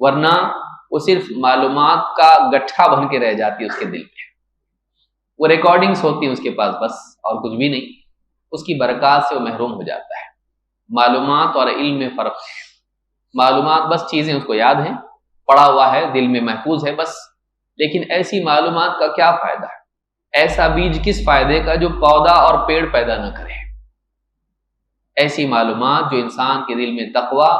ورنہ وہ صرف معلومات کا گٹھا بن کے رہ جاتی ہے اس کے دل میں، وہ ریکارڈنگز ہوتی ہیں اس کے پاس بس، اور کچھ بھی نہیں، اس کی برکات سے وہ محروم ہو جاتا ہے۔ معلومات اور علم میں فرق ہے۔ معلومات بس چیزیں اس کو یاد ہیں، پڑھا ہوا ہے، دل میں محفوظ ہے بس، لیکن ایسی معلومات کا کیا فائدہ ہے؟ ایسا بیج کس فائدے کا جو پودا اور پیڑ پیدا نہ کرے؟ ایسی معلومات جو انسان کے دل میں تقوی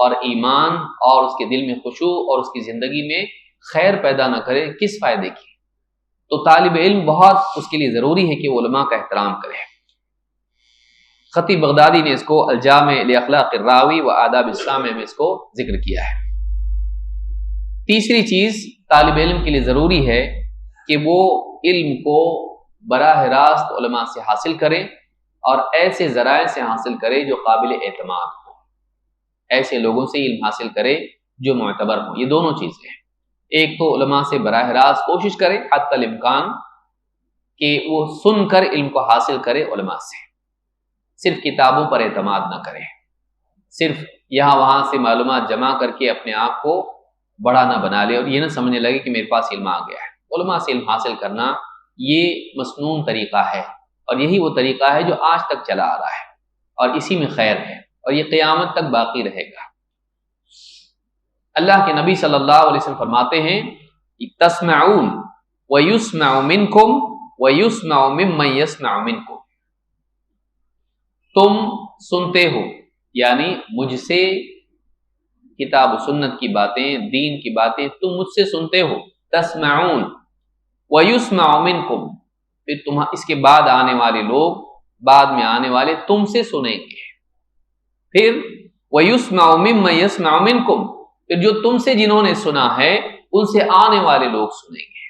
اور ایمان اور اس کے دل میں خشوع اور اس کی زندگی میں خیر پیدا نہ کرے، کس فائدے کی؟ تو طالب علم بہت اس کے لیے ضروری ہے کہ وہ علماء کا احترام کرے۔ خطیب بغدادی نے اس کو الجامع لاخلاق الراوی و آداب السامع میں اس کو ذکر کیا ہے۔ تیسری چیز طالب علم کے لیے ضروری ہے کہ وہ علم کو براہ راست علماء سے حاصل کرے اور ایسے ذرائع سے حاصل کرے جو قابل اعتماد ہو، ایسے لوگوں سے علم حاصل کرے جو معتبر ہوں۔ یہ دونوں چیزیں ہیں، ایک تو علماء سے براہ راست کوشش کرے حتی الامکان کہ وہ سن کر علم کو حاصل کرے علماء سے، صرف کتابوں پر اعتماد نہ کرے، صرف یہاں وہاں سے معلومات جمع کر کے اپنے آپ کو بڑا نہ بنا لے اور یہ نہ سمجھنے لگے کہ میرے پاس علم آ گیا ہے۔ علماء سے علم حاصل کرنا یہ مسنون طریقہ ہے، اور یہی وہ طریقہ ہے جو آج تک چلا آ رہا ہے، اور اسی میں خیر ہے، اور یہ قیامت تک باقی رہے گا۔ اللہ کے نبی صلی اللہ علیہ وسلم فرماتے ہیں تسمعون ویسمع منکم ویسمع ممن یسمع منکم، تم سنتے ہو، یعنی مجھ سے کتاب و سنت کی باتیں، دین کی باتیں تم مجھ سے سنتے ہو، تسمعون ویسمع منکم، پھر اس کے بعد آنے والے لوگ، بعد میں آنے والے تم سے سنیں گے، پھر ویسمع ممن یسمع منکم، پھر جو تم سے جنہوں نے سنا ہے ان سے آنے والے لوگ سنیں گے۔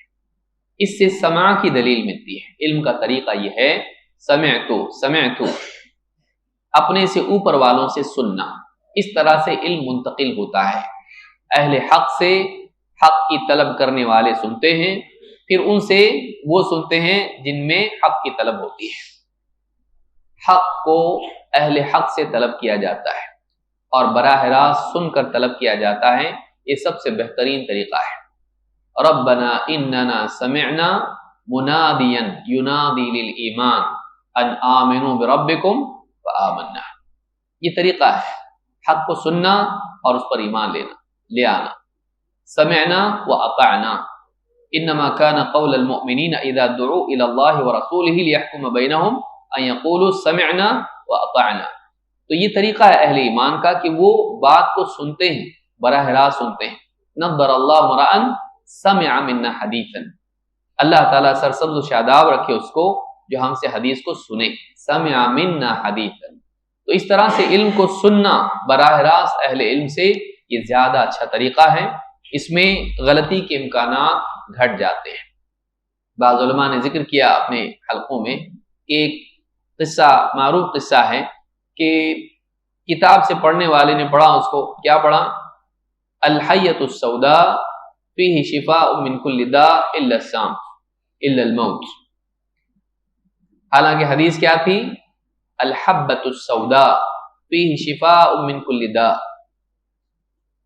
اس سے سماع کی دلیل ملتی ہے۔ علم کا طریقہ یہ ہے سمعت اپنے سے اوپر والوں سے سننا، اس طرح سے علم منتقل ہوتا ہے۔ اہل حق سے حق کی طلب کرنے والے سنتے ہیں، پھر ان سے وہ سنتے ہیں جن میں حق کی طلب ہوتی ہے۔ حق کو اہل حق سے طلب کیا جاتا ہے اور براہ راست سن کر طلب کیا جاتا ہے، یہ سب سے بہترین طریقہ ہے۔ ربنا اننا سمعنا منادیا ینادی للایمان ان آمنوا بربکم فآمنا، یہ طریقہ ہے حق کو سننا اور اس پر ایمان لے آنا۔ سمعنا واطعنا انما كان قول المؤمنین اذا دعوا الى اللہ ورسولہ لیحکم بینہم ان یقولوا سمعنا واطعنا، تو یہ طریقہ ہے اہل ایمان کا کہ وہ بات کو سنتے ہیں، براہ راست سنتے ہیں۔ نظر اللہ امرأ سمع منا حدیثا، اللہ تعالیٰ سرسبز و شاداب رکھے اس کو جو ہم سے حدیث کو سنے، سمع منا حدیثا۔ تو اس طرح سے علم کو سننا براہ راست اہل علم سے یہ زیادہ اچھا طریقہ ہے، اس میں غلطی کے امکانات گھٹ جاتے ہیں۔ بعض علماء نے ذکر کیا اپنے حلقوں میں کہ ایک قصہ، معروف قصہ ہے کہ کتاب سے پڑھنے والے نے پڑھا، اس کو کیا پڑھا؟ الحیۃ السوداء فیہ شفاء من کل داء الا السام الا الموت، حالانکہ حدیث کیا تھی؟ الحبۃ السوداء فیہ شفاء من کل داء،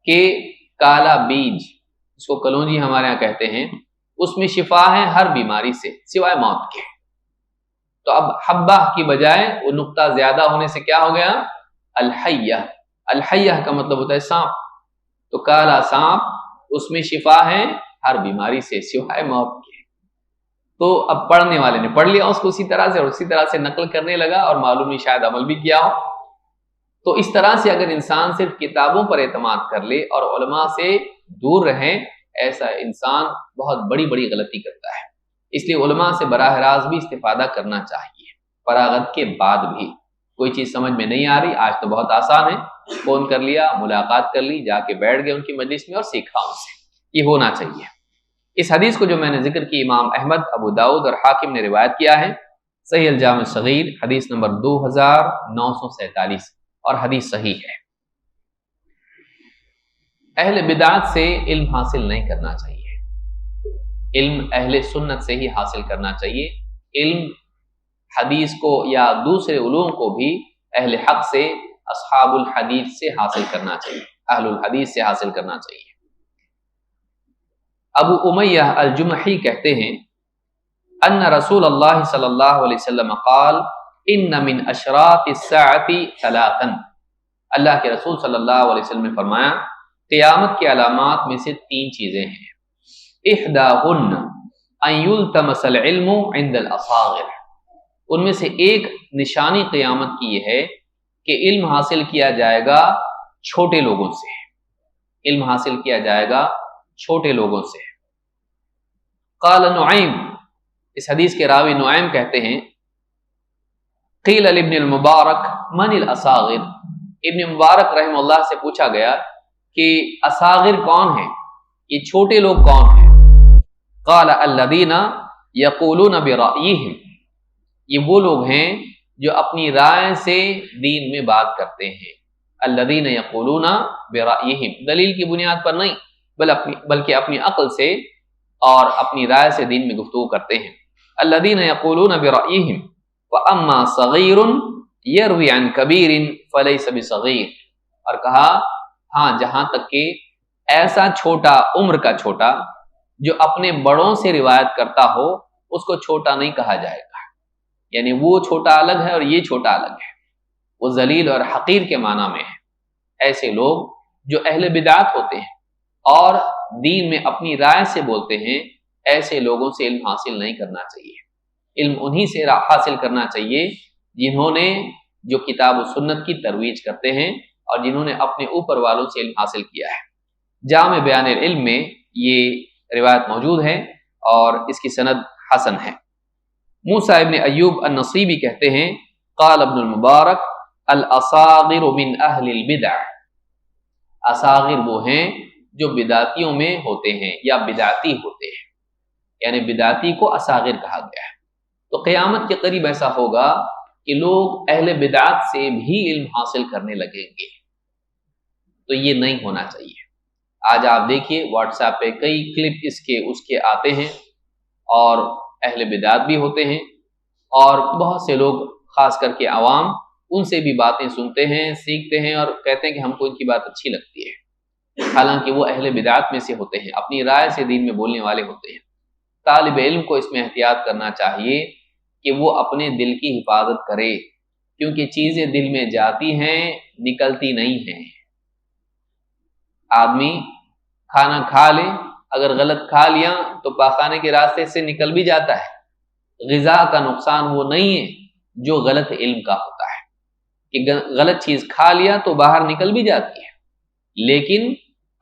کہ کالا بیج، اس کو کلونجی ہمارے ہاں کہتے ہیں، اس میں شفا ہے ہر بیماری سے سوائے موت کے۔ تو اب حبہ کی بجائے وہ نقطہ زیادہ ہونے سے کیا ہو گیا؟ الحیہ۔ الحیہ کا مطلب ہوتا ہے سانپ، تو کالا سانپ اس میں شفا ہے ہر بیماری سے سوائے موت کے۔ تو اب پڑھنے والے نے پڑھ لیا اس کو اسی طرح سے، اور اسی طرح سے نقل کرنے لگا، اور معلوم نہیں شاید عمل بھی کیا ہو۔ تو اس طرح سے اگر انسان صرف کتابوں پر اعتماد کر لے اور علماء سے دور رہے، ایسا انسان بہت بڑی غلطی کرتا ہے۔ اس لیے علماء سے براہ راست بھی استفادہ کرنا چاہیے، فراغت کے بعد بھی۔ کوئی چیز سمجھ میں نہیں آ رہی، آج تو بہت آسان ہے، فون کر لیا، ملاقات کر لی، جا کے بیٹھ گئے ان کی مجلس میں اور سیکھا ان سے، یہ ہونا چاہیے۔ اس حدیث کو جو میں نے ذکر کی امام احمد، ابو داؤد اور حاکم نے روایت کیا ہے، صحیح الجامع الصغیر حدیث نمبر 2947، اور حدیث صحیح ہے۔ اہل بدعات سے علم حاصل نہیں کرنا چاہیے، علم اہل سنت سے ہی حاصل کرنا چاہیے۔ علم حدیث کو یا دوسرے علوم کو بھی اہل حق سے، اصحاب الحدیث سے حاصل کرنا چاہیے، اہل الحدیث سے حاصل کرنا چاہیے۔ ابو امیہ الجمحی کہتے ہیں ان رسول اللہ صلی اللہ علیہ وسلم قال ان من اشراط الساعۃ ثلاثا، اللہ کے رسول صلی اللہ علیہ وسلم نے فرمایا قیامت کی علامات میں سے 3 چیزیں ہیں، احداہن ان یلتمس العلم عند الاصاغر، ان میں سے ایک نشانی قیامت کی یہ ہے کہ علم حاصل کیا جائے گا چھوٹے لوگوں سے، علم حاصل کیا جائے گا چھوٹے لوگوں سے۔ قال نعیم، اس حدیث کے راوی نعیم کہتے ہیں قیل لابن المبارک من الاصاغر، ابن مبارک رحمہ اللہ سے پوچھا گیا کہ اصاغر کون ہیں، یہ چھوٹے لوگ کون ہیں؟ قال الذین یقولون برأیہم، یہ وہ لوگ ہیں جو اپنی رائے سے دین میں بات کرتے ہیں۔ الذین یقولون برأیہم، دلیل کی بنیاد پر نہیں بلکہ اپنی عقل سے اور اپنی رائے سے دین میں گفتگو کرتے ہیں۔ الذین یقولون برأیہم وَأَمَّا صَغِیرٌ یروی عن کبیر فلیس بصغیر، اور کہا ہاں جہاں تک کہ ایسا چھوٹا، عمر کا چھوٹا جو اپنے بڑوں سے روایت کرتا ہو اس کو چھوٹا نہیں کہا جائے گا، یعنی وہ چھوٹا الگ ہے اور یہ چھوٹا الگ ہے، وہ ذلیل اور حقیر کے معنی میں ہے۔ ایسے لوگ جو اہل بدعت ہوتے ہیں اور دین میں اپنی رائے سے بولتے ہیں، ایسے لوگوں سے علم حاصل نہیں کرنا چاہیے۔ علم انہی سے حاصل کرنا چاہیے جنہوں نے جو کتاب و سنت کی ترویج کرتے ہیں اور جنہوں نے اپنے اوپر والوں سے علم حاصل کیا ہے۔ جامع بیان العلم میں یہ روایت موجود ہے اور اس کی سند حسن ہے۔ موسیٰ ابن ایوب النصیبی کہتے ہیں قال ابن المبارک الاصاغر من اہل البدع، اصاغر وہ ہیں جو بدعتیوں میں ہوتے ہیں یا بدعتی ہوتے ہیں، یعنی بدعتی کو اصاغر کہا گیا ہے۔ تو قیامت کے قریب ایسا ہوگا کہ لوگ اہل بدعت سے بھی علم حاصل کرنے لگیں گے، تو یہ نہیں ہونا چاہیے۔ آج آپ دیکھیے واٹس ایپ پہ کئی کلپ اس کے آتے ہیں اور اہل بدعت بھی ہوتے ہیں، اور بہت سے لوگ خاص کر کے عوام ان سے بھی باتیں سنتے ہیں، سیکھتے ہیں اور کہتے ہیں کہ ہم کو ان کی بات اچھی لگتی ہے، حالانکہ وہ اہل بدعت میں سے ہوتے ہیں، اپنی رائے سے دین میں بولنے والے ہوتے ہیں۔ طالب علم کو اس میں احتیاط کرنا چاہیے کہ وہ اپنے دل کی حفاظت کرے، کیونکہ چیزیں دل میں جاتی ہیں نکلتی نہیں ہیں۔ آدمی کھانا کھا لے، اگر غلط کھا لیا تو پاخانے کے راستے سے نکل بھی جاتا ہے۔ غذا کا نقصان وہ نہیں ہے جو غلط علم کا ہوتا ہے، کہ غلط چیز کھا لیا تو باہر نکل بھی جاتی ہے، لیکن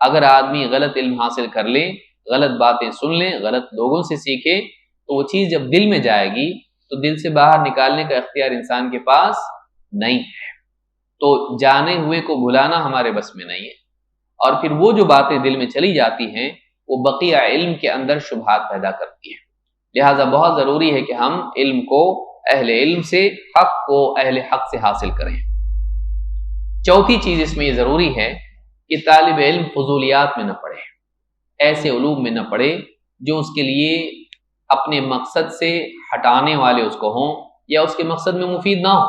اگر آدمی غلط علم حاصل کر لے، غلط باتیں سن لیں، غلط لوگوں سے سیکھے، تو وہ چیز جب دل میں جائے گی تو دل سے باہر نکالنے کا اختیار انسان کے پاس نہیں ہے۔ تو جانے ہوئے کو بھلانا ہمارے بس میں نہیں ہے، اور پھر وہ جو باتیں دل میں چلی جاتی ہیں وہ بقیہ علم کے اندر شبہات پیدا کرتی ہیں۔ لہٰذا بہت ضروری ہے کہ ہم علم کو اہل علم سے، حق کو اہل حق سے حاصل کریں۔ چوتھی چیز اس میں یہ ضروری ہے کہ طالب علم فضولیات میں نہ پڑے، ایسے علوم میں نہ پڑے جو اس کے لیے اپنے مقصد سے ہٹانے والے اس کو ہوں یا اس کے مقصد میں مفید نہ ہو۔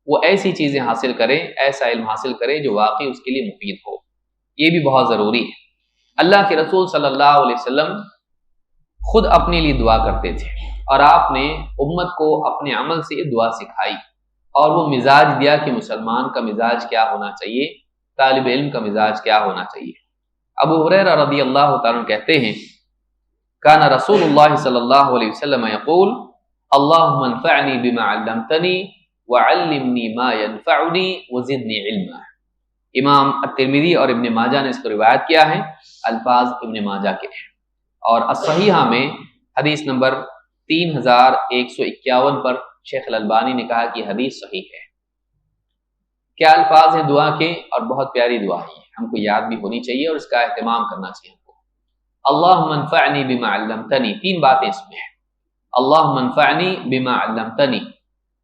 وہ ایسی چیزیں حاصل کرے، ایسا علم حاصل کرے جو واقعی اس کے لیے مفید ہو، یہ بھی بہت ضروری ہے۔ اللہ کے رسول صلی اللہ علیہ وسلم خود اپنے لیے دعا کرتے تھے، اور آپ نے امت کو اپنے عمل سے یہ دعا سکھائی، اور وہ مزاج دیا کہ مسلمان کا مزاج کیا ہونا چاہیے، طالب علم کا مزاج کیا ہونا چاہیے۔ ابو ہریرہ رضی اللہ تعالیٰ عنہ کہتے ہیں کان رسول اللہ صلی اللہ علیہ وسلم یقول اللہم انفعنی بما علمتنی وعلمنی ما ینفعنی وزدنی علما۔ امام الترمذی اور ابن ماجہ نے اس کو روایت کیا ہے، الفاظ ابن ماجہ کے ہیں، اور الصحیحہ میں حدیث نمبر 3151 پر شیخ الالبانی نے کہا کہ حدیث صحیح ہے۔ کیا الفاظ ہیں دعا کے، اور بہت پیاری دعا ہے، ہم کو یاد بھی ہونی چاہیے اور اس کا اہتمام کرنا چاہیے ہم کو۔ اللہم انفعنی بما علمتنی، 3 باتیں اس میں ہیں۔ اللہم انفعنی بما علمتنی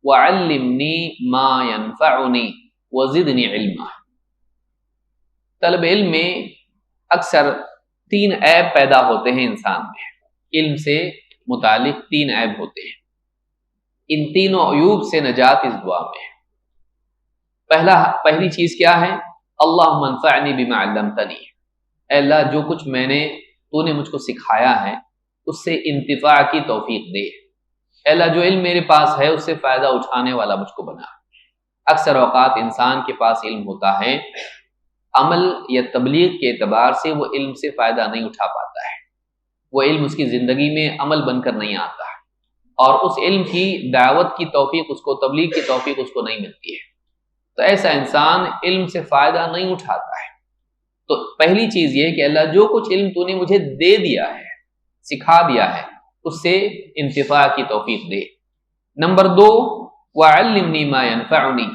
وعلمنی ما ینفعنی وزدنی علما۔ طلب علم میں اکثر 3 عیب پیدا ہوتے ہیں انسان میں، علم سے متعلق 3 عیب ہوتے ہیں۔ ان تینوں عیوب سے نجات اس دعا میں ہے۔ پہلی چیز کیا ہے؟ اللہم انفعنی بما علمتنی، اے اللہ جو کچھ میں نے تو نے مجھ کو سکھایا ہے اس سے انتفاع کی توفیق دے۔ اے اللہ جو علم میرے پاس ہے اس سے فائدہ اٹھانے والا مجھ کو بنا۔ اکثر اوقات انسان کے پاس علم ہوتا ہے، عمل یا تبلیغ کے اعتبار سے وہ علم سے فائدہ نہیں اٹھا پاتا ہے، وہ علم اس کی زندگی میں عمل بن کر نہیں آتا ہے، اور اس علم کی دعوت کی توفیق اس کو، تبلیغ کی توفیق اس کو نہیں ملتی ہے۔ تو ایسا انسان علم سے فائدہ نہیں اٹھاتا ہے۔ تو پہلی چیز یہ کہ اللہ جو کچھ علم تو نے مجھے دے دیا ہے، سکھا دیا ہے، اس سے انتفاع کی توفیق دے۔ نمبر 2، وَعَلِّمْنِي مَا يَنفَعُنِي،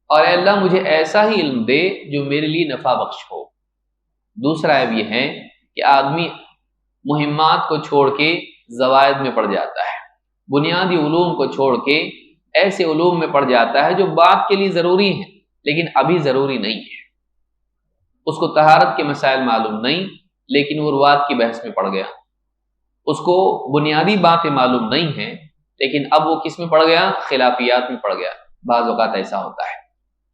اور اے اللہ مجھے ایسا ہی علم دے جو میرے لیے نفع بخش ہو۔ دوسرا عیب یہ ہے کہ آدمی مہمات کو چھوڑ کے زوائد میں پڑ جاتا ہے، بنیادی علوم کو چھوڑ کے ایسے علوم میں پڑ جاتا ہے جو بعد کے لیے ضروری ہیں لیکن ابھی ضروری نہیں ہے۔ اس کو طہارت کے مسائل معلوم نہیں لیکن وہ روات کی بحث میں پڑ گیا، اس کو بنیادی باتیں معلوم نہیں ہیں لیکن اب وہ کس میں پڑ گیا؟ خلافیات میں پڑ گیا۔ بعض اوقات ایسا ہوتا ہے،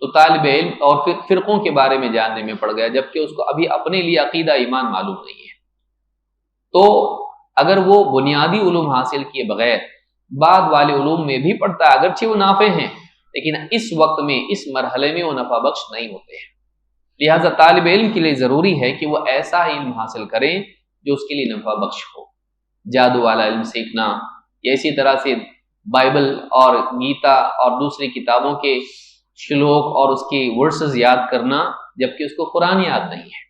تو طالب علم اور پھر فرقوں کے بارے میں جاننے میں پڑ گیا جبکہ اس کو ابھی اپنے لیے عقیدہ ایمان معلوم نہیں ہے۔ تو اگر وہ بنیادی علوم حاصل کیے بغیر بعد والے علوم میں بھی پڑھتا ہے، اگرچہ وہ نافع ہیں لیکن اس وقت میں، اس مرحلے میں وہ نفع بخش نہیں ہوتے ہیں۔ لہذا طالب علم کے لیے ضروری ہے کہ وہ ایسا علم حاصل کریں جو اس کے لیے نفع بخش ہو۔ جادو والا علم سیکھنا، یا اسی طرح سے بائبل اور گیتا اور دوسری کتابوں کے شلوک اور اس کے ورسز یاد کرنا جبکہ اس کو قرآن یاد نہیں ہے،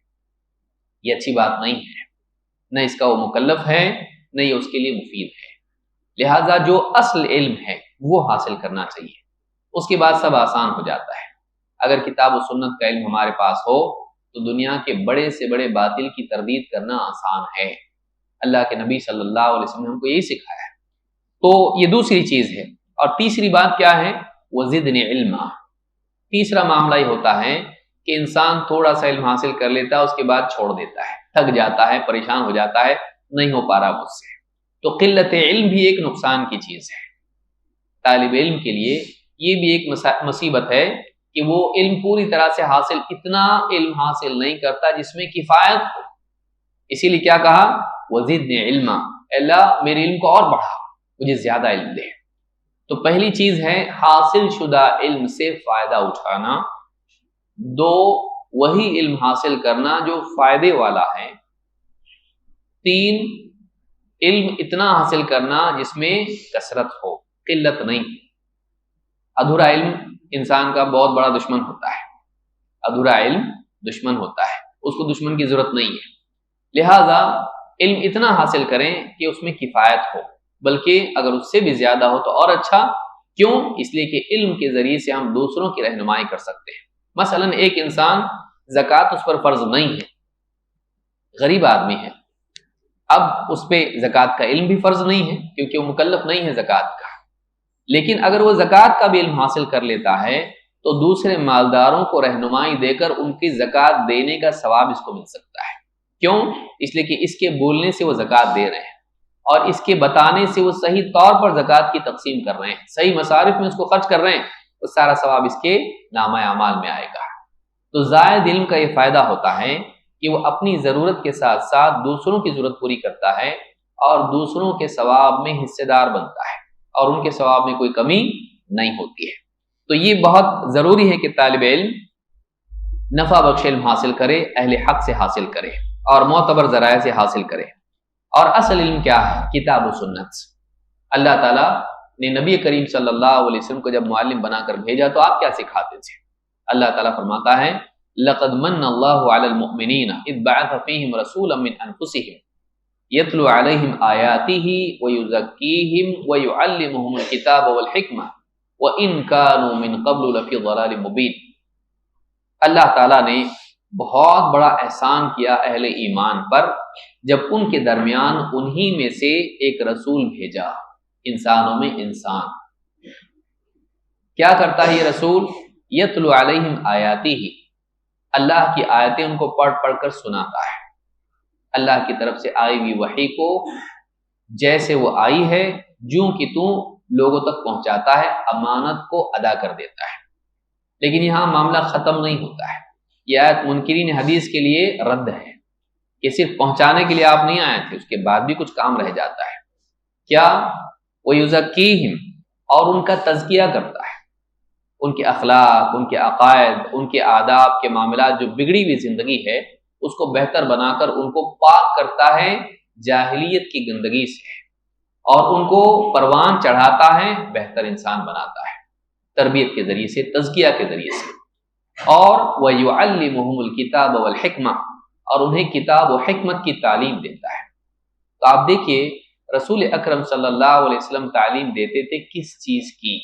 یہ اچھی بات نہیں ہے، نہ اس کا وہ مکلف ہے نہ یہ اس کے لیے مفید ہے۔ لہٰذا جو اصل علم ہے وہ حاصل کرنا چاہیے، اس کے بعد سب آسان ہو جاتا ہے۔ اگر کتاب و سنت کا علم ہمارے پاس ہو تو دنیا کے بڑے سے بڑے باطل کی تردید کرنا آسان ہے۔ اللہ کے نبی صلی اللہ علیہ وسلم نے ہم کو یہی سکھایا ہے۔ تو یہ دوسری چیز ہے۔ اور تیسری بات کیا ہے؟ وزدنی علما۔ تیسرا معاملہ یہ ہوتا ہے کہ انسان تھوڑا سا علم حاصل کر لیتا ہے، اس کے بعد چھوڑ دیتا ہے، تھک جاتا ہے، پریشان ہو جاتا ہے، نہیں ہو پا رہا مجھ سے۔ تو قلت علم بھی ایک نقصان کی چیز ہے۔ طالب علم کے لیے یہ بھی ایک مصیبت ہے کہ وہ علم پوری طرح سے حاصل، اتنا علم حاصل نہیں کرتا جس میں کفایت ہو۔ اسی لیے کیا کہا؟ وزدنی علما، اللہ میرے علم کو اور بڑھا، مجھے زیادہ علم دے۔ تو پہلی چیز ہے حاصل شدہ علم سے فائدہ اٹھانا۔ 2، وہی علم حاصل کرنا جو فائدے والا ہے۔ 3، علم اتنا حاصل کرنا جس میں کثرت ہو، قلت نہیں۔ ادھورا علم انسان کا بہت بڑا دشمن ہوتا ہے، ادھورا علم دشمن ہوتا ہے، اس کو دشمن کی ضرورت نہیں ہے۔ لہذا علم اتنا حاصل کریں کہ اس میں کفایت ہو، بلکہ اگر اس سے بھی زیادہ ہو تو اور اچھا۔ کیوں؟ اس لیے کہ علم کے ذریعے سے ہم دوسروں کی رہنمائی کر سکتے ہیں۔ مثلا ایک انسان، زکوٰۃ اس پر فرض نہیں ہے، غریب آدمی ہے، اب اس پہ زکوٰۃ کا علم بھی فرض نہیں ہے کیونکہ وہ مکلف نہیں ہے زکوٰۃ کا، لیکن اگر وہ زکوٰۃ کا بھی علم حاصل کر لیتا ہے تو دوسرے مالداروں کو رہنمائی دے کر ان کی زکوٰۃ دینے کا ثواب اس کو مل سکتا ہے۔ کیوں؟ اس لیے کہ اس کے بولنے سے وہ زکوٰۃ دے رہے ہیں اور اس کے بتانے سے وہ صحیح طور پر زکوٰۃ کی تقسیم کر رہے ہیں، صحیح مصارف میں اس کو خرچ کر رہے ہیں، وہ سارا ثواب اس کے نامہ اعمال میں آئے گا۔ تو زائد علم کا یہ فائدہ ہوتا ہے کہ وہ اپنی ضرورت کے ساتھ ساتھ دوسروں کی ضرورت پوری کرتا ہے اور دوسروں کے ثواب میں حصے دار بنتا ہے اور ان کے ثواب میں کوئی کمی نہیں ہوتی ہے۔ تو یہ بہت ضروری ہے کہ طالب علم نفع بخش علم حاصل کرے، اہل حق سے حاصل کرے اور معتبر ذرائع سے حاصل کرے۔ اور اصل علم کیا ہے؟ کتاب و سنت۔ اللہ تعالیٰ نے نبی کریم صلی اللہ علیہ وسلم کو جب معلم بنا کر بھیجا تو آپ کیا سکھاتے تھے؟ اللہ تعالیٰ فرماتا ہے لَقَدْ مَنَّ اللَّهُ عَلَى الْمُؤْمِنِينَ إِذْ بَعَثَ فِيهِمْ رَسُولًا مِّنْ أَنفُسِهِمْ يَتْلُو عَلَيْهِمْ آيَاتِهِ وَيُزَكِّيهِمْ وَيُعَلِّمُهُمُ الْكِتَابَ وَالْحِكْمَةَ وَإِنْ كَانُوا مِنْ قَبْلُ لَفِي ضَلَالٍ مُبِينٍ۔ اللہ تعالیٰ نے بہت بڑا احسان کیا اہل ایمان پر جب ان کے درمیان انہی میں سے ایک رسول بھیجا، انسانوں میں انسان۔ کیا کرتا ہے یہ رسول؟ یتلو علیہم آیاتہ، اللہ کی آیتیں ان کو پڑھ پڑھ کر سناتا ہے، اللہ کی طرف سے آئی ہوئی وحی کو جیسے وہ آئی ہے جوں کہ توں لوگوں تک پہنچاتا ہے، امانت کو ادا کر دیتا ہے۔ لیکن یہاں معاملہ ختم نہیں ہوتا ہے، یہ آیت منکرین حدیث کے لیے رد ہے۔ کہ صرف پہنچانے کے لیے آپ نہیں آئے تھے، اس کے بعد بھی کچھ کام رہ جاتا ہے۔ کیا؟ وَيُزَكِّيهِمْ، اور ان کا تزکیہ کرتا ہے، ان کے اخلاق، ان کے عقائد، ان کے آداب کے معاملات، جو بگڑی ہوئی زندگی ہے اس کو بہتر بنا کر ان کو پاک کرتا ہے جاہلیت کی گندگی سے، اور ان کو پروان چڑھاتا ہے، بہتر انسان بناتا ہے تربیت کے ذریعے سے، تزکیہ کے ذریعے سے۔ اور وَيُعَلِّمُهُمُ الْكِتَابَ وَالْحِكْمَةَ، اور انہیں کتاب و حکمت کی تعلیم دیتا ہے۔ تو آپ دیکھیے رسول اکرم صلی اللہ علیہ وسلم تعلیم دیتے تھے کس چیز کی؟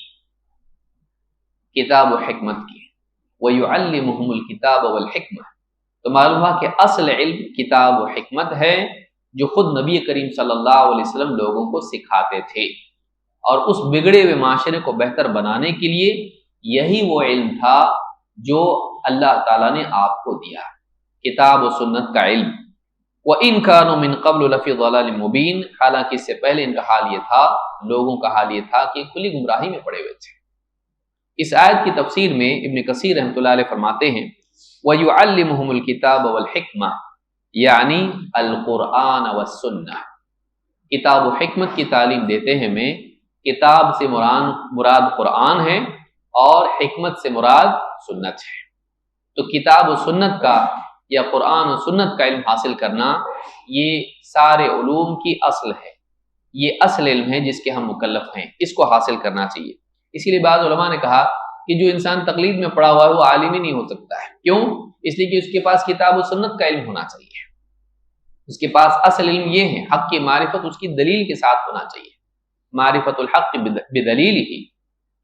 کتاب و حکمت کی۔ وَيُعَلِّمُهُمُ الْكِتَابَ وَالْحِكْمَةَ، تو معلوم ہوا کہ اصل علم کتاب و حکمت ہے، جو خود نبی کریم صلی اللہ علیہ وسلم لوگوں کو سکھاتے تھے، اور اس بگڑے ہوئے معاشرے کو بہتر بنانے کے لیے یہی وہ علم تھا جو اللہ تعالیٰ نے آپ کو دیا، کتاب و سنت کا علم۔ وَإِن كَانُوا مِن قَبْلُ لَفِي ضَلَالٍ مُبِينٍ، حالانکہ اس سے پہلے ان کا حال یہ تھا، لوگوں کا حال یہ تھا کہ کھلی گمراہی میں پڑے ہوئے تھے۔ اس آیت کی تفسیر میں ابن کثیر رحمۃ اللہ علیہ فرماتے ہیں وَيُعَلِّمُهُمُ الْكِتَابَ وَالْحِكْمَةَ، یعنی القرآن والسنہ، کتاب و حکمت کی تعلیم دیتے ہیں میں، کتاب سے مراد قرآن ہے اور حکمت سے مراد سنت ہے۔ تو کتاب و سنت کا یا قرآن و سنت کا علم حاصل کرنا یہ سارے علوم کی اصل ہے، یہ اصل علم ہے جس کے ہم مکلف ہیں، اس کو حاصل کرنا چاہیے۔ اسی لیے بعض علماء نے کہا کہ جو انسان تقلید میں پڑا ہوا ہے وہ عالم ہی نہیں ہو سکتا ہے۔ کیوں؟ اس لیے کہ اس کے پاس کتاب و سنت کا علم ہونا چاہیے، اس کے پاس اصل علم یہ ہے، حق کی معرفت اس کی دلیل کے ساتھ ہونا چاہیے، معرفت الحق بدلیل ہی،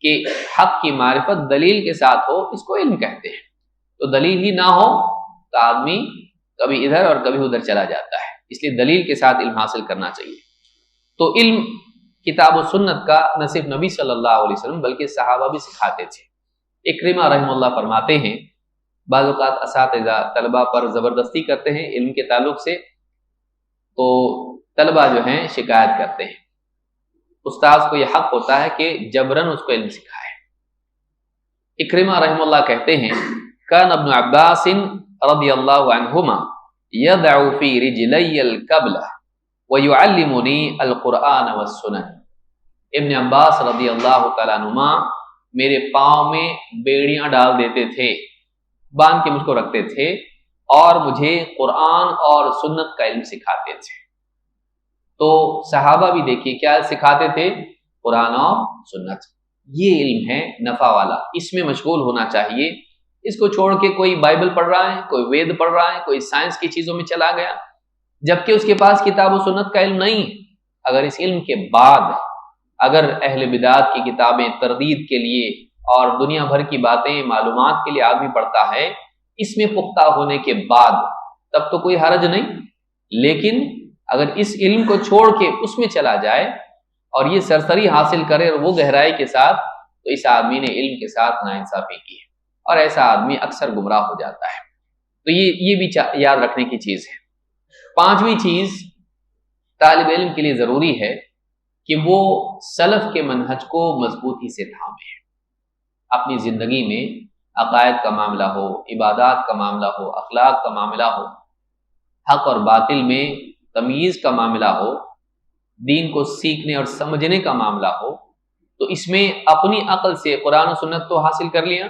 کہ حق کی معرفت دلیل کے ساتھ ہو، اس کو علم کہتے ہیں۔ تو دلیل ہی نہ ہو تو آدمی کبھی ادھر اور کبھی ادھر چلا جاتا ہے، اس لیے دلیل کے ساتھ علم حاصل کرنا چاہیے۔ تو علم کتاب و سنت کا نہ صرف نبی صلی اللہ علیہ وسلم بلکہ صحابہ بھی سکھاتے تھے۔ اکرمہ رحمہ اللہ فرماتے ہیں بعض اوقات اساتذہ طلبہ پر زبردستی کرتے ہیں علم کے تعلق سے، تو طلبہ جو ہیں شکایت کرتے ہیں، استاذ کو یہ حق ہوتا ہے کہ جبراً اس کو علم سکھائے۔ اکرمہ رحمہ اللہ کہتے ہیں کان ابن عباس رضی اللہ عنہما یدعو فی رجلی القبل ویعلمنی القرآن والسنن، ابن عباس رضی اللہ تعالیٰ عنہما میرے پاؤں میں بیڑیاں ڈال دیتے تھے، باندھ کے مجھ کو رکھتے تھے، اور مجھے قرآن اور سنت کا علم سکھاتے تھے۔ تو صحابہ بھی دیکھیے کیا سکھاتے تھے؟ قرآن اور سنت۔ یہ علم ہے نفع والا، اس میں مشغول ہونا چاہیے۔ اس کو چھوڑ کے کوئی بائبل پڑھ رہا ہے، کوئی وید پڑھ رہا ہے، کوئی سائنس کی چیزوں میں چلا گیا، جبکہ اس کے پاس کتاب و سنت کا علم نہیں۔ اگر اس علم کے بعد اگر اہل بدعت کی کتابیں تردید کے لیے اور دنیا بھر کی باتیں معلومات کے لیے آدمی پڑھتا ہے، اس میں پختہ ہونے کے بعد، تب تو کوئی حرج نہیں، لیکن اگر اس علم کو چھوڑ کے اس میں چلا جائے اور یہ سرسری حاصل کرے اور وہ گہرائی کے ساتھ، تو اس آدمی نے علم کے ساتھ ناانصافی کی ہے، اور ایسا آدمی اکثر گمراہ ہو جاتا ہے۔ تو یہ بھی یاد رکھنے کی چیز ہے۔ پانچویں چیز طالب علم کے لیے ضروری ہے کہ وہ سلف کے منہج کو مضبوطی سے تھامے، اپنی زندگی میں عقائد کا معاملہ ہو، عبادات کا معاملہ ہو، اخلاق کا معاملہ ہو، حق اور باطل میں تمیز کا معاملہ ہو، دین کو سیکھنے اور سمجھنے کا معاملہ ہو، تو اس میں اپنی عقل سے قرآن و سنت تو حاصل کر لیا،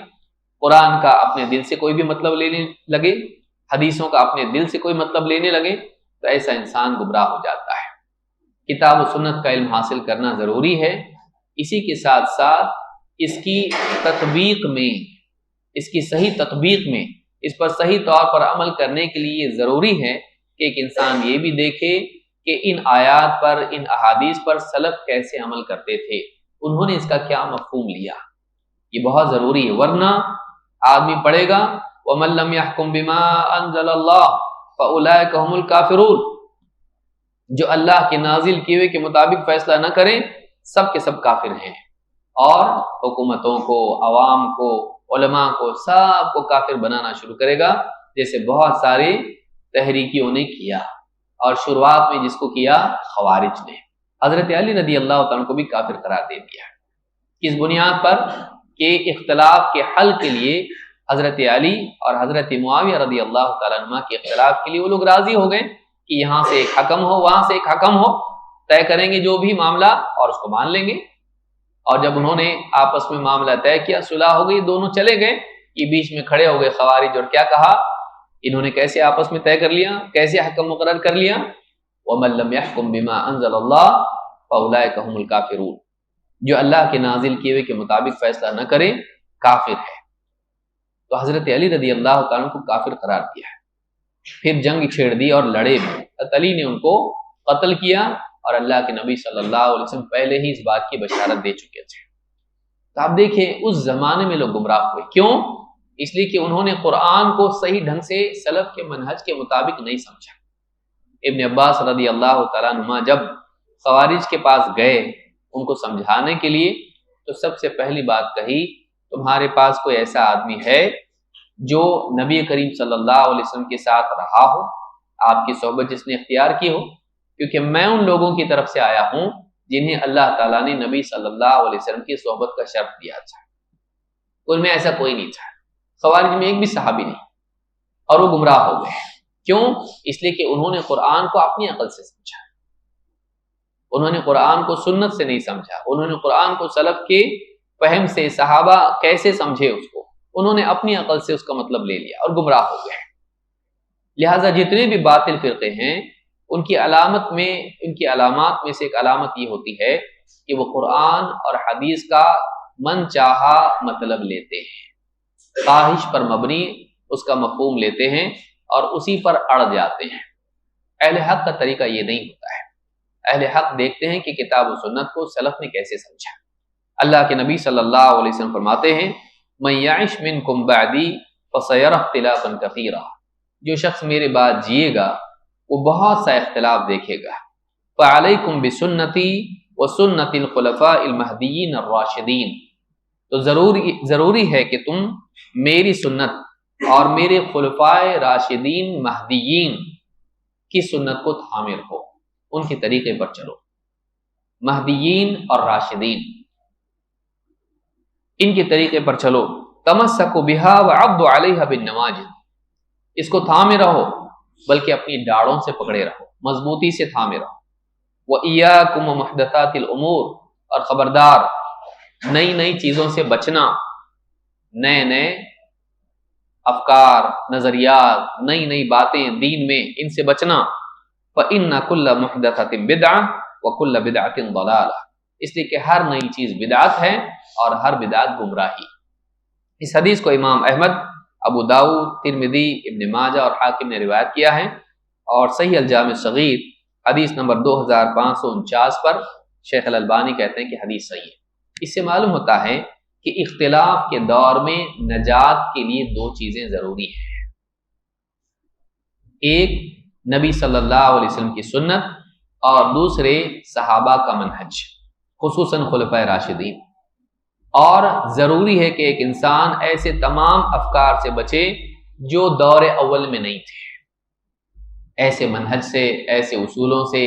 قرآن کا اپنے دل سے کوئی بھی مطلب لینے لگے، حدیثوں کا اپنے دل سے کوئی مطلب لینے لگے، تو ایسا انسان گمراہ ہو جاتا ہے۔ کتاب و سنت کا علم حاصل کرنا ضروری ہے، اسی کے ساتھ ساتھ اس کی تطبیق میں، اس کی صحیح تطبیق میں، اس پر صحیح طور پر عمل کرنے کے لیے یہ ضروری ہے کہ ایک انسان یہ بھی دیکھے کہ ان آیات پر، ان احادیث پر سلف کیسے عمل کرتے تھے، انہوں نے اس کا کیا مفہوم لیا، یہ بہت ضروری ہے۔ ورنہ آدمی پڑھے گا وَمَن لَّمْ يَحْكُم بِمَا أَنزَلَ اللَّهُ فَأُولَٰئِكَ هُمُ الْكَافِرُونَ، جو اللہ کے نازل کیے ہوئے کے مطابق فیصلہ نہ کریں، سب کے سب کافر ہیں، اور حکومتوں کو، عوام کو، علماء کو، سب کو کافر بنانا شروع کرے گا، جیسے بہت ساری تحریکیوں نے کیا، اور شروعات میں جس کو کیا خوارج نے۔ حضرت علی رضی اللہ تعالیٰ کو بھی کافر قرار دے دیا، کس بنیاد پر؟ کہ اختلاف کے حل کے لیے حضرت علی اور حضرت معاویہ رضی اللہ تعالیٰ عنہ کے اختلاف کے لیے وہ لوگ راضی ہو گئے کہ یہاں سے ایک حکم ہو وہاں سے ایک حکم ہو، طے کریں گے جو بھی معاملہ اور اس کو مان لیں گے۔ اور جب انہوں نے آپس میں معاملہ طے کیا، صلح ہو گئی، دونوں چلے گئے، یہ بیچ میں کھڑے ہو گئے خوارج اور کیا کہا، انہوں نے کیسے آپس میں طے کر لیا، کیسے حکم مقرر کر لیا، وَمَن لَّمْ يَحْكُم بِمَا أَنزَلَ اللَّهُ فَأُولَٰئِكَ هُمُ الْكَافِرُونَ، جو اللہ کے نازل کیے ہوئے کے مطابق فیصلہ نہ کرے کافر ہے۔ تو حضرت علی رضی اللہ تعالیٰ کو کافر قرار دیا ہے، پھر جنگ چھیڑ دی اور لڑے بھی، حضرت علی نے ان کو قتل کیا، اور اللہ کے نبی صلی اللہ علیہ وسلم پہلے ہی اس بات کی بشارت دے چکے تھے۔ تو آپ دیکھیں اس زمانے میں لوگ گمراہ ہوئے، کیوں؟ اس لیے کہ انہوں نے قرآن کو صحیح ڈھنگ سے سلف کے منہج کے مطابق نہیں سمجھا۔ ابن عباس رضی اللہ تعالیٰ عنہ جب خوارج کے پاس گئے ان کو سمجھانے کے لیے، تو سب سے پہلی بات کہی، تمہارے پاس کوئی ایسا آدمی ہے جو نبی کریم صلی اللہ علیہ وسلم کے ساتھ رہا ہو، آپ کی صحبت جس نے اختیار کی ہو، کیونکہ میں ان لوگوں کی طرف سے آیا ہوں جنہیں اللہ تعالیٰ نے نبی صلی اللہ علیہ وسلم کی صحبت کا شرط دیا تھا۔ ان میں ایسا کوئی نہیں تھا، خوارج میں ایک بھی صحابی نہیں، اور وہ گمراہ ہو گئے۔ کیوں؟ اس لیے کہ انہوں نے قرآن کو اپنی عقل سے سمجھا، انہوں نے قرآن کو سنت سے نہیں سمجھا، انہوں نے قرآن کو سلف کے فہم سے، صحابہ کیسے سمجھے اس کو، انہوں نے اپنی عقل سے اس کا مطلب لے لیا اور گمراہ ہو گئے۔ لہٰذا جتنے بھی باطل فرقے ہیں ان کی علامات میں سے ایک علامت یہ ہوتی ہے کہ وہ قرآن اور حدیث کا من چاہا مطلب لیتے ہیں، خواہش پر مبنی اس کا مفہوم لیتے ہیں اور اسی پر اڑ جاتے ہیں۔ اہل حق کا طریقہ یہ نہیں ہوتا ہے۔ اہل حق دیکھتے ہیں کہ کتاب و سنت کو سلف نے کیسے سمجھا۔ اللہ کے نبی صلی اللہ علیہ وسلم فرماتے ہیں، من یعش منکم بعدی فسیرى اختلافا کثیرا، جو شخص میرے بعد جیے گا وہ بہت سا اختلاف دیکھے گا۔ فعلیکم بسنتی وسنت الخلفاء المہدیین الراشدین، تو ضروری ہے کہ تم میری سنت اور میرے خلفاء راشدین مہدیین کی سنت کو تھامے رہو، ان کے طریقے پر چلو۔ مہدیین اور راشدین، ان کے طریقے پر چلو۔ تمسکوا بہا وعضوا علیہا بالنواجذ، اس کو تھامے رہو بلکہ اپنی ڈاڑوں سے پکڑے رہو، مضبوطی سے تھامے رہو۔ وَإِيَّاكُمْ وَمُحْدَثَاتِ الْأُمُورِ، اور خبردار نئی نئی چیزوں سے بچنا، نئے نئے افکار، نظریات، نئی نئی باتیں دین میں، ان سے بچنا۔ فَإِنَّ كُلَّ مُحْدَثَةٍ بِدْعَةٍ وَكُلَّ بِدْعَةٍ ضَلَالَةٍ، اس لیے کہ ہر نئی چیز بدعت ہے اور ہر بدعت گمراہی۔ اس حدیث کو امام احمد، ابو داؤد، ترمذی، ابن ماجہ اور حاکم نے روایت کیا ہے، اور صحیح الجامع الصغیر حدیث نمبر 2549 پر شیخ الالبانی کہتے ہیں کہ حدیث صحیح ہے۔ اس سے معلوم ہوتا ہے کہ اختلاف کے دور میں نجات کے لیے دو چیزیں ضروری ہیں، ایک نبی صلی اللہ علیہ وسلم کی سنت اور دوسرے صحابہ کا منہج، خصوصاً خلفائے راشدین۔ اور ضروری ہے کہ ایک انسان ایسے تمام افکار سے بچے جو دور اول میں نہیں تھے، ایسے منہج سے، ایسے اصولوں سے،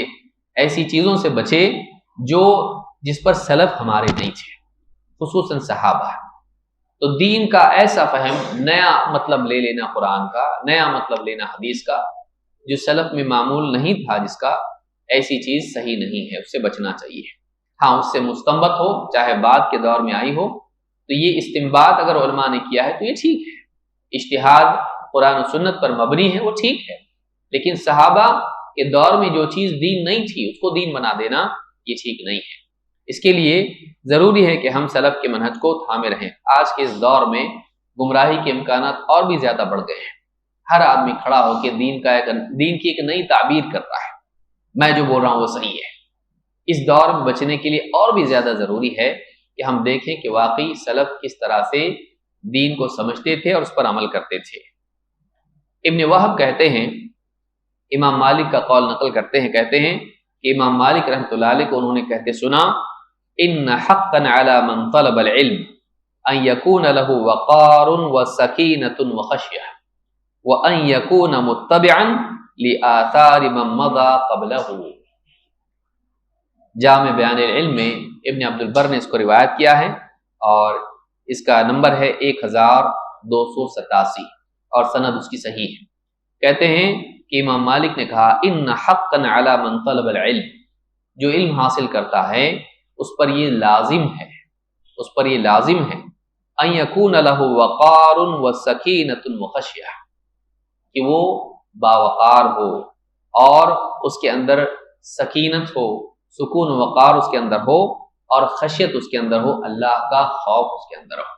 ایسی چیزوں سے بچے جس پر سلف ہمارے نہیں تھے، خصوصاً صحابہ۔ تو دین کا ایسا فہم، نیا مطلب لے لینا قرآن کا، نیا مطلب لینا حدیث کا، جو سلف میں معمول نہیں تھا، جس کا، ایسی چیز صحیح نہیں ہے، اس سے بچنا چاہیے۔ ہاں اس سے مستنبط ہو، چاہے بعد کے دور میں آئی ہو، تو یہ استنباط اگر علماء نے کیا ہے تو یہ ٹھیک ہے، اجتہاد قرآن و سنت پر مبنی ہے، وہ ٹھیک ہے۔ لیکن صحابہ کے دور میں جو چیز دین نہیں تھی اس کو دین بنا دینا یہ ٹھیک نہیں ہے۔ اس کے لیے ضروری ہے کہ ہم سلف کے منہج کو تھامے رہیں۔ آج کے اس دور میں گمراہی کے امکانات اور بھی زیادہ بڑھ گئے ہیں، ہر آدمی کھڑا ہو کے دین کی ایک نئی تعبیر کرتا ہے، میں جو بول رہا ہوں وہ صحیح ہے۔ اس دور میں بچنے کے لیے اور بھی زیادہ ضروری ہے کہ ہم دیکھیں کہ واقعی سلف کس طرح سے دین کو سمجھتے تھے اور اس پر عمل کرتے تھے۔ ابن وہب کہتے ہیں، امام مالک کا قول نقل کرتے ہیں، کہتے ہیں کہ امام مالک رحمۃ اللہ علیہ کو انہوں نے کہتے سنا، ان حقا علی من طلب العلم ان یکون له وقار وسکینۃ وخشیہ وان یکون متبعا لآثار من مضى قبلہ۔ جامع بیان العلم میں ابن عبد البر نے اس کو روایت کیا ہے، اور اس کا نمبر ہے 1000 287 اور سند اس کی صحیح ہے۔ کہتے ہیں کہ امام مالک نے کہا ان حقا علی من طلب العلم، جو علم حاصل کرتا ہے اس پر یہ لازم ہے ان یکون له وقار وسکینۃ وخشیہ، کہ وہ باوقار ہو اور اس کے اندر سکینت ہو، سکون و وقار اس کے اندر ہو، اور خشیت اس کے اندر ہو، اللہ کا خوف اس کے اندر ہو۔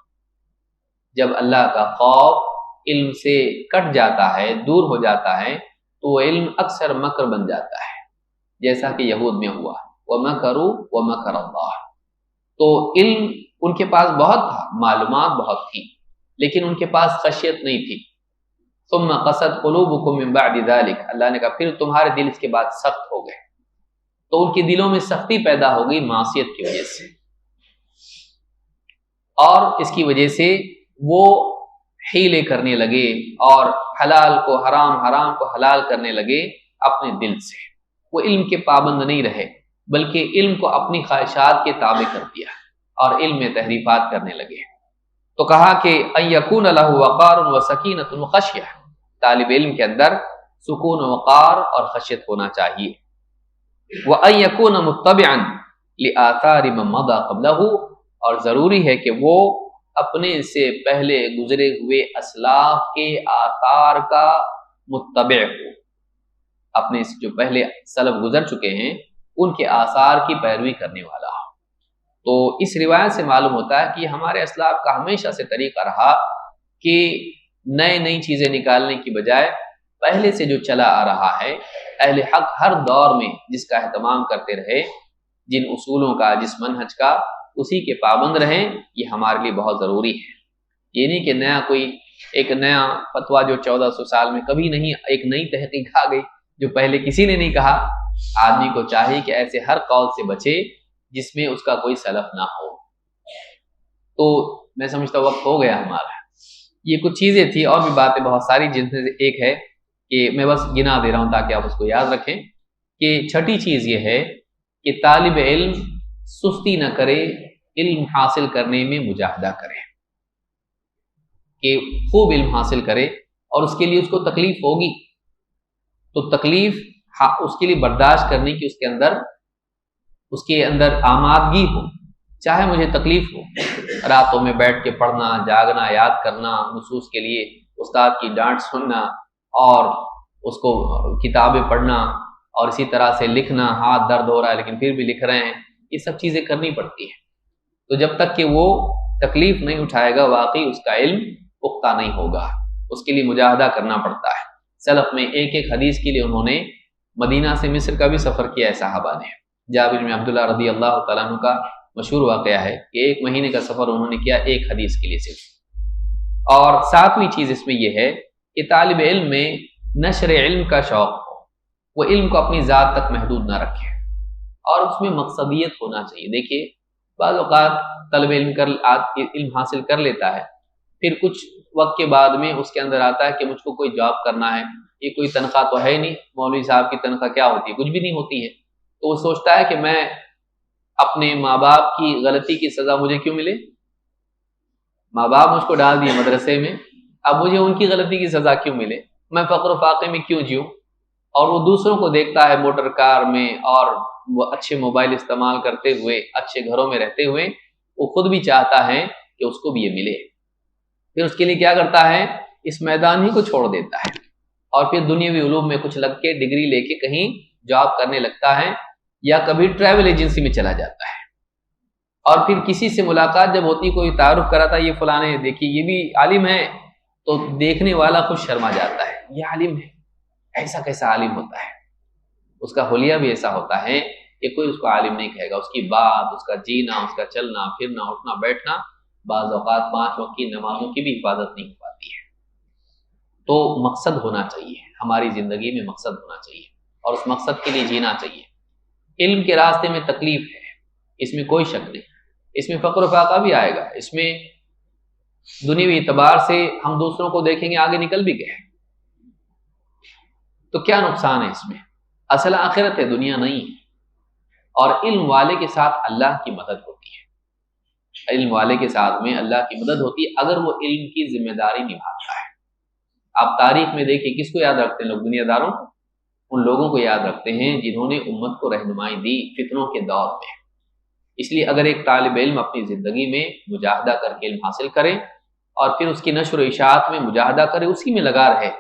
جب اللہ کا خوف علم سے کٹ جاتا ہے، دور ہو جاتا ہے، تو وہ علم اکثر مکر بن جاتا ہے، جیسا کہ یہود میں ہوا وَمَكَرُوا وَمَكَرَ اللَّهُ۔ تو علم ان کے پاس بہت تھا، معلومات بہت تھی، لیکن ان کے پاس خشیت نہیں تھی۔ ثم قست قلوبکم من بعد ذلك، اللہ نے کہا پھر تمہارے دل اس کے بعد سخت ہو گئے، تو ان کے دلوں میں سختی پیدا ہو گئی معصیت کی وجہ سے، اور اس کی وجہ سے وہ حیلے کرنے لگے اور حلال کو حرام، حرام کو حلال کرنے لگے اپنے دل سے۔ وہ علم کے پابند نہیں رہے، بلکہ علم کو اپنی خواہشات کے تابع کر دیا اور علم میں تحریفات کرنے لگے۔ تو کہا کہ ان یکون له وقار وسکینۃ وخشیہ، طالب علم کے اندر سکون و وقار اور خشیت ہونا چاہیے۔ وان یکون متبعا لآثار من مضى قبلہ، اور ضروری ہے کہ وہ اپنے سے پہلے گزرے ہوئے اسلاف کے آثار کا متبع ہو، اپنے سے جو پہلے سلف گزر چکے ہیں ان کے آثار کی پیروی کرنے والا ہو۔ تو اس روایت سے معلوم ہوتا ہے کہ ہمارے اسلاف کا ہمیشہ سے طریقہ رہا کہ نئی چیزیں نکالنے کی بجائے پہلے سے جو چلا آ رہا ہے، اہل حق ہر دور میں جس کا اہتمام کرتے رہے، جن اصولوں کا، جس منہج کا، اسی کے پابند رہیں، یہ ہمارے لیے بہت ضروری ہے۔ یہ نہیں کہ ایک نیا فتویٰ جو 1400 سال میں کبھی نہیں، ایک نئی تحقیق آ گئی جو پہلے کسی نے نہیں کہا۔ آدمی کو چاہیے کہ ایسے ہر قول سے بچے جس میں اس کا کوئی سلف نہ ہو۔ تو میں سمجھتا وقت ہو گیا ہمارا۔ یہ کچھ چیزیں تھی، اور بھی باتیں بہت ساری، جن سے ایک ہے کہ میں بس گنا دے رہا ہوں تاکہ آپ اس کو یاد رکھیں کہ چھٹی چیز یہ ہے کہ طالب علم سستی نہ کرے، علم حاصل کرنے میں مجاہدہ کرے، کہ خوب علم حاصل کرے، اور اس کے لیے اس کو تکلیف ہوگی، تو تکلیف اس کے لیے برداشت کرنے کی اس کے اندر آمادگی ہو، چاہے مجھے تکلیف ہو، راتوں میں بیٹھ کے پڑھنا، جاگنا، یاد کرنا، نصوص کے لیے استاد کی ڈانٹ سننا، اور اس کو کتابیں پڑھنا، اور اسی طرح سے لکھنا، ہاتھ درد ہو رہا ہے لیکن پھر بھی لکھ رہے ہیں، یہ سب چیزیں کرنی پڑتی ہیں۔ تو جب تک کہ وہ تکلیف نہیں اٹھائے گا، واقعی اس کا علم پختہ نہیں ہوگا، اس کے لیے مجاہدہ کرنا پڑتا ہے۔ سلف میں ایک حدیث کے لیے انہوں نے مدینہ سے مصر کا بھی سفر کیا ہے صحابہ نے۔ جابر بن عبداللہ رضی اللہ تعالیٰ عنہ کا مشہور واقعہ ہے کہ 1 مہینے کا سفر انہوں نے کیا ایک حدیث کے لیے صرف۔ اور 7ویں چیز اس میں یہ ہے کہ طالب علم میں نشر علم کا شوق ہو، وہ علم کو اپنی ذات تک محدود نہ رکھے، اور اس میں مقصدیت ہونا چاہیے۔ دیکھیے بعض اوقات طالب علم حاصل کر لیتا ہے، پھر کچھ وقت کے بعد میں اس کے اندر آتا ہے کہ مجھ کو کوئی جاب کرنا ہے، یہ کوئی تنخواہ تو ہے نہیں، مولوی صاحب کی تنخواہ کیا ہوتی ہے، کچھ بھی نہیں ہوتی ہے، تو وہ سوچتا ہے کہ میں اپنے ماں باپ کی غلطی کی سزا مجھے کیوں ملے، ماں باپ مجھ کو ڈال دیے مدرسے میں، اب مجھے ان کی غلطی کی سزا کیوں ملے، میں فقر و فاقے میں کیوں جیوں۔ اور وہ دوسروں کو دیکھتا ہے موٹر کار میں، اور وہ اچھے موبائل استعمال کرتے ہوئے، اچھے گھروں میں رہتے ہوئے، وہ خود بھی چاہتا ہے کہ اس کو بھی یہ ملے، پھر اس کے لیے کیا کرتا ہے، اس میدان ہی کو چھوڑ دیتا ہے، اور پھر دنیاوی علوم میں کچھ لگ کے ڈگری لے کے کہیں جاب کرنے لگتا ہے، یا کبھی ٹریول ایجنسی میں چلا جاتا ہے، اور پھر کسی سے ملاقات جب ہوتی، کوئی تعارف کراتا ہے، یہ فلانے دیکھیے یہ بھی عالم ہے، تو دیکھنے والا خود شرما جاتا ہے، یہ عالم ہے، ایسا کیسا عالم ہوتا ہے، اس کا حلیہ بھی ایسا ہوتا ہے کہ کوئی اس کو عالم نہیں کہے گا، اس کی بات، اس کا جینا، اس کا چلنا پھرنا، اٹھنا بیٹھنا، بعض اوقات 5 وقت کی نمازوں کی بھی حفاظت نہیں ہو پاتی ہے۔ تو مقصد ہونا چاہیے، ہماری زندگی میں مقصد ہونا چاہیے، اور اس مقصد کے لیے جینا چاہیے۔ علم کے راستے میں تکلیف ہے، اس میں کوئی شک نہیں، اس میں فقر و فاقہ بھی آئے گا، اس میں دنیاوی اعتبار سے ہم دوسروں کو دیکھیں گے آگے نکل بھی گئے، تو کیا نقصان ہے اس میں؟ اصل آخرت ہے، دنیا نہیں ہے، اور علم والے کے ساتھ اللہ کی مدد ہوتی ہے۔ علم والے کے ساتھ میں اللہ کی مدد ہوتی ہے اگر وہ علم کی ذمہ داری نبھاتا ہے۔ آپ تاریخ میں دیکھیں کس کو یاد رکھتے ہیں لوگ؟ دنیا داروں کو، ان لوگوں کو یاد رکھتے ہیں جنہوں نے امت کو رہنمائی دی فتنوں کے دور میں۔ اس لیے اگر ایک طالب علم اپنی زندگی میں مجاہدہ کر کے علم حاصل کرے اور پھر اس کی نشر و اشاعت میں مجاہدہ کرے، اسی میں لگا رہے،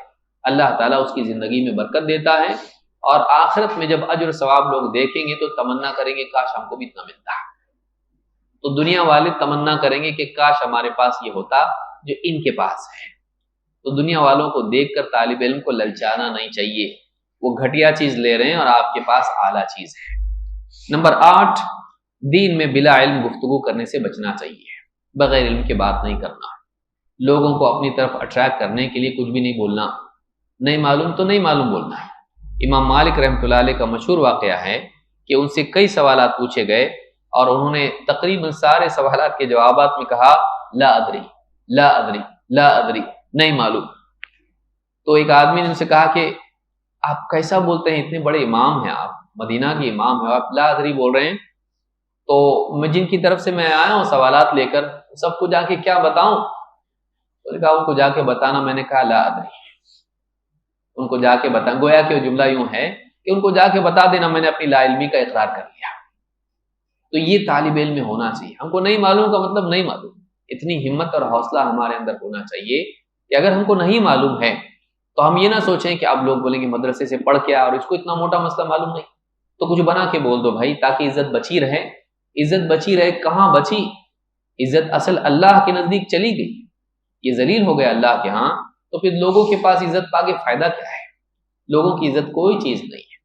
اللہ تعالیٰ اس کی زندگی میں برکت دیتا ہے، اور آخرت میں جب اجر و ثواب لوگ دیکھیں گے تو تمنا کریں گے کاش ہم کو بھی اتنا ملتا ہے۔ تو دنیا والے تمنا کریں گے کہ کاش ہمارے پاس یہ ہوتا جو ان کے پاس ہے۔ تو دنیا والوں کو دیکھ کر طالب علم کو للچانا نہیں چاہیے، وہ گھٹیا چیز لے رہے ہیں اور آپ کے پاس اعلیٰ چیز ہے۔ نمبر 8، دین میں بلا علم گفتگو کرنے سے بچنا چاہیے، بغیر علم کے بات نہیں کرنا، لوگوں کو اپنی طرف اٹریکٹ کرنے کے لیے کچھ بھی نہیں بولنا، نہیں معلوم تو نہیں معلوم بولنا ہے۔ امام مالک رحمۃ اللہ علیہ کا مشہور واقعہ ہے کہ ان سے کئی سوالات پوچھے گئے اور انہوں نے تقریباً سارے سوالات کے جوابات میں کہا لا ادری لا ادری لا ادری، نہیں معلوم۔ تو ایک آدمی نے ان سے کہا کہ آپ کیسا بولتے ہیں، اتنے بڑے امام ہیں آپ، مدینہ کے امام ہیں، آپ لا ادری بول رہے ہیں؟ تو میں جن کی طرف سے میں آیا ہوں سوالات لے کر، سب کو جا کے کیا بتاؤں؟ تو نے کہا ان کو جا کے بتانا۔ میں نے کہا لا ادری، ان کو جا کے بتا، گویا کہ وہ جملہ یوں ہے کہ ان کو جا کے بتا دینا میں نے اپنی لا علمی کا اقرار کر لیا۔ تو یہ طالب علم میں ہونا چاہیے، ہم کو نہیں معلوم کا مطلب نہیں معلوم، اتنی ہمت اور حوصلہ ہمارے اندر ہونا چاہیے کہ اگر ہم کو نہیں معلوم ہے تو ہم یہ نہ سوچیں کہ اب لوگ بولیں گے مدرسے سے پڑھ کے آیا اور اس کو اتنا موٹا مسئلہ معلوم نہیں، تو کچھ بنا کے بول دو بھائی، تاکہ عزت بچی رہے۔ عزت بچی رہے کہاں بچی؟ عزت اصل اللہ کے نزدیک چلی گئی، یہ ذلیل ہو گیا اللہ کے ہاں، تو پھر لوگوں کے پاس عزت پا کے فائدہ کیا ہے؟ لوگوں کی عزت کوئی چیز نہیں ہے،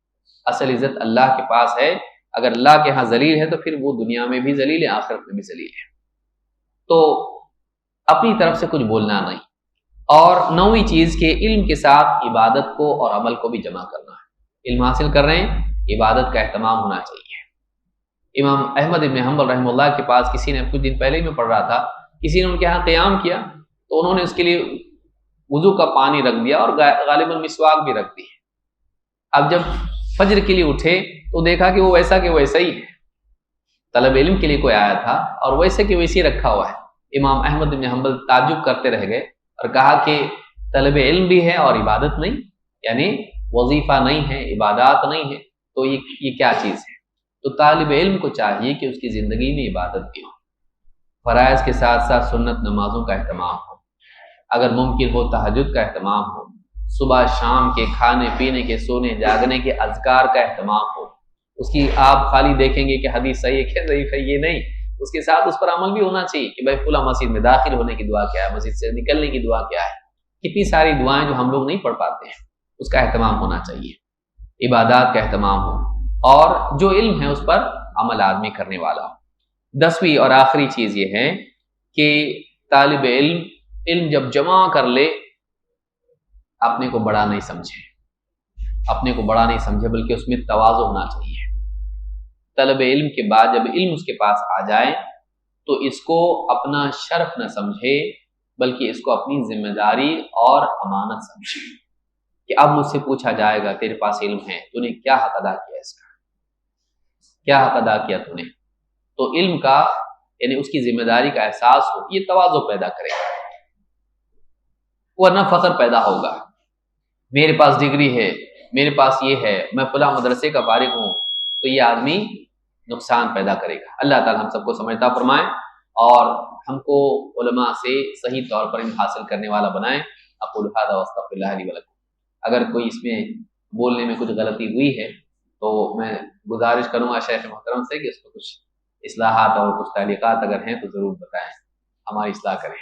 اصل عزت اللہ کے پاس ہے۔ اگر اللہ کے ہاں ذلیل ہے تو پھر وہ دنیا میں بھی ذلیل ہے، آخرت میں بھی ذلیل ہے۔ تو اپنی طرف سے کچھ بولنا نہیں۔ اور 9ویں چیز کہ علم کے ساتھ عبادت کو اور عمل کو بھی جمع کرنا ہے۔ علم حاصل کر رہے ہیں، عبادت کا اہتمام ہونا چاہیے۔ امام احمد ابن حنبل رحمہ اللہ کے پاس کسی نے، کچھ دن پہلے ہی میں پڑھ رہا تھا، کسی نے ان کے ہاں قیام کیا تو انہوں نے اس کے لیے وضو کا پانی رکھ دیا اور غالباً مسواک بھی رکھ دی۔ اب جب فجر کے لیے اٹھے تو دیکھا کہ وہ ویسا کہ ویسا ہی ہے، طلب علم کے لیے کوئی آیا تھا اور ویسے کہ ویسے ہی رکھا ہوا ہے۔ امام احمد بن حنبل تعجب کرتے رہ گئے اور کہا کہ طلب علم بھی ہے اور عبادت نہیں، یعنی وظیفہ نہیں ہے، عبادات نہیں ہے، تو یہ کیا چیز ہے؟ تو طالب علم کو چاہیے کہ اس کی زندگی میں عبادت بھی ہو، فرائض کے ساتھ ساتھ سنت نمازوں کا اہتمام ہو، اگر ممکن ہو تہجد کا اہتمام ہو، صبح شام کے کھانے پینے کے سونے جاگنے کے اذکار کا اہتمام ہو۔ اس کی آپ خالی دیکھیں گے کہ حدیث صحیح ہے کہ ضعیف ہے، یہ نہیں، اس کے ساتھ اس پر عمل بھی ہونا چاہیے کہ بھائی فلاں مسجد میں داخل ہونے کی دعا کیا ہے، مسجد سے نکلنے کی دعا کیا ہے، کتنی ساری دعائیں جو ہم لوگ نہیں پڑھ پاتے ہیں، اس کا اہتمام ہونا چاہیے، عبادات کا اہتمام ہو، اور جو علم ہے اس پر عمل آدمی کرنے والا ہو۔ 10ویں اور آخری چیز یہ ہے کہ طالب علم جب جمع کر لے، اپنے کو بڑا نہیں سمجھے، اپنے کو بڑا نہیں سمجھے، بلکہ اس میں تواضع ہونا چاہیے۔ طلب علم کے بعد جب علم اس کے پاس آ جائے تو اس کو اپنا شرف نہ سمجھے، بلکہ اس کو اپنی ذمہ داری اور امانت سمجھے کہ اب مجھ سے پوچھا جائے گا تیرے پاس علم ہے، تو نے کیا حق ادا کیا، اس کا کیا حق ادا کیا تو نے؟ تو علم کا یعنی اس کی ذمہ داری کا احساس ہو، یہ تواضع پیدا کرے گا، ورنہ فخر پیدا ہوگا، میرے پاس ڈگری ہے، میرے پاس یہ ہے، میں فلاں مدرسے کا فارغ ہوں، تو یہ آدمی نقصان پیدا کرے گا۔ اللہ تعالی ہم سب کو سمجھتا فرمائے اور ہم کو علماء سے صحیح طور پر علم حاصل کرنے والا بنائے۔ اقول ھذا واستغفر اللہ لی ولکم۔ اگر کوئی اس میں بولنے میں کچھ غلطی ہوئی ہے تو میں گزارش کروں گا شیخ محترم سے کہ اس کو کچھ اصلاحات اور کچھ تعلیقات اگر ہیں تو ضرور بتائیں، ہماری اصلاح کریں۔